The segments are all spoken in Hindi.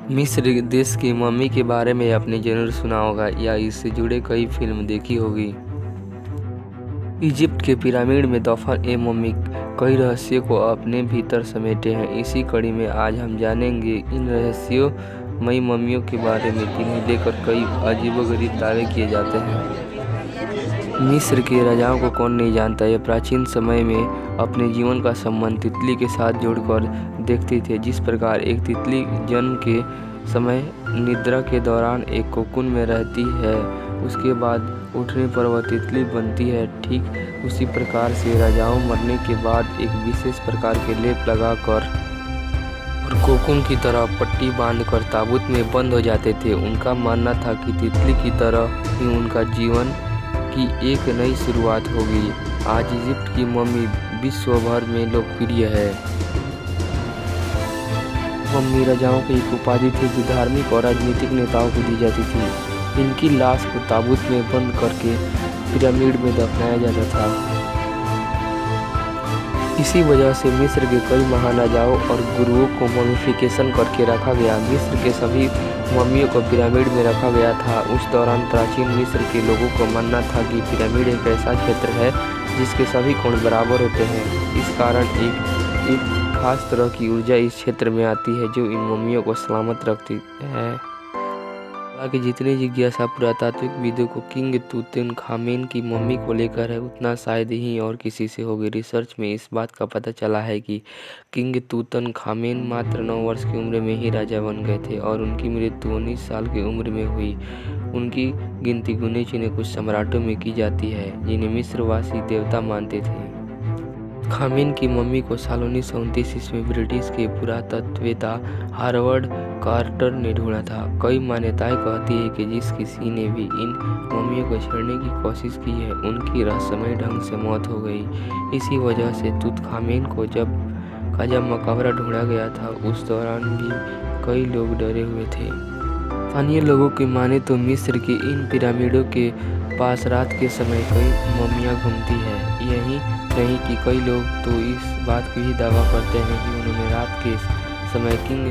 मिस्र देश की मम्मी के बारे में आपने जरूर सुना होगा या इससे जुड़े कई फिल्म देखी होगी। इजिप्ट के पिरामिड में दफन ए मम्मी कई रहस्यों को अपने भीतर समेटे हैं। इसी कड़ी में आज हम जानेंगे इन रहस्योमयी मम्मियों के बारे में जिन्हें लेकर कई अजीबोगरीब दावे किए जाते हैं। मिस्र के राजाओं को कौन नहीं जानता, ये प्राचीन समय में अपने जीवन का संबंध तितली के साथ जोड़कर देखते थे। जिस प्रकार एक तितली जन्म के समय निद्रा के दौरान एक कोकून में रहती है, उसके बाद उठने पर वह तितली बनती है, ठीक उसी प्रकार से राजाओं मरने के बाद एक विशेष प्रकार के लेप लगाकर और कोकून की तरह पट्टी बांधकर ताबूत में बंद हो जाते थे। उनका मानना था कि तितली की तरह ही उनका जीवन की एक नई शुरुआत होगी। आज इजिप्ट की मम्मी विश्व भर में लोकप्रिय है। मम्मी राजाओं की एक उपाधि थी जो धार्मिक और राजनीतिक नेताओं को दी जाती थी। इनकी लाश को ताबूत में बंद करके पिरामिड में दफनाया जाता था। इसी वजह से मिस्र के कई महान राजाओं और गुरुओं को मम्मीफिकेशन करके रखा गया। मिस्र के सभी मम्मियों को पिरामिड में रखा गया था। उस दौरान प्राचीन मिस्र के लोगों को मानना था कि पिरामिड एक ऐसा क्षेत्र है जिसके सभी कोण बराबर होते हैं। इस कारण एक खास तरह की ऊर्जा इस क्षेत्र में आती है जो इन मम्मियों को सलामत रखती है। हालांकि जितनी जिज्ञासा पुरातात्विकविदों को किंग तूतनखामेन की मम्मी को लेकर है, उतना शायद ही और किसी से होगी। रिसर्च में इस बात का पता चला है कि किंग तूतनखामेन मात्र 9 वर्ष की उम्र में ही राजा बन गए थे और उनकी मृत्यु 19 साल की उम्र में हुई। उनकी गिनती गिने चुने कुछ सम्राटों में की जाती है जिन्हें मिस्रवासी देवता मानते थे। खामेन की मम्मी को साल 1929 ईस्वी ब्रिटिश के पुरातत्ववेत्ता हार्वर्ड कार्टर ने ढूंढा था। कई मान्यताएं कहती है कि जिस किसी ने भी इन मम्मियों को छेड़ने की कोशिश की है, उनकी रहस्यमय ढंग से मौत हो गई। इसी वजह से तूतखामेन को जब मकबरा ढूंढा गया था, उस दौरान भी कई लोग डरे हुए थे। स्थानीय लोगों की माने तो मिस्र के इन पिरामिडों के पास रात के समय कई मम्मियाँ घूमती है। यही नहीं कि कई लोग तो इस बात की भी दावा करते हैं कि उन्होंने रात के समय किंग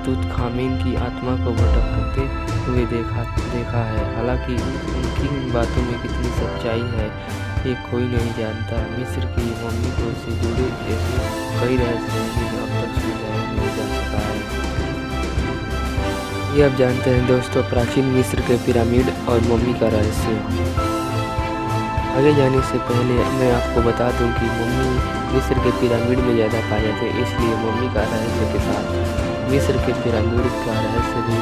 तूतखामेन की आत्मा को भटकते हुए देखा है। हालांकि उनकी इन बातों में कितनी सच्चाई है, ये कोई नहीं जानता। मिस्र की मम्मी को से जुड़े ऐसे कई रहस्य हैं जिन्हें अब तक सुलझाया नहीं जा सका है। ये आप जानते हैं दोस्तों, प्राचीन मिस्र के पिरामिड और मम्मी का रहस्य। आगे जाने से पहले मैं आपको बता दूं कि मम्मी मिस्र के पिरामिड में ज़्यादा पाए जाते हैं, इसलिए मम्मी का रहस्य के साथ मिस्र के पिरामिड का रहस्य भी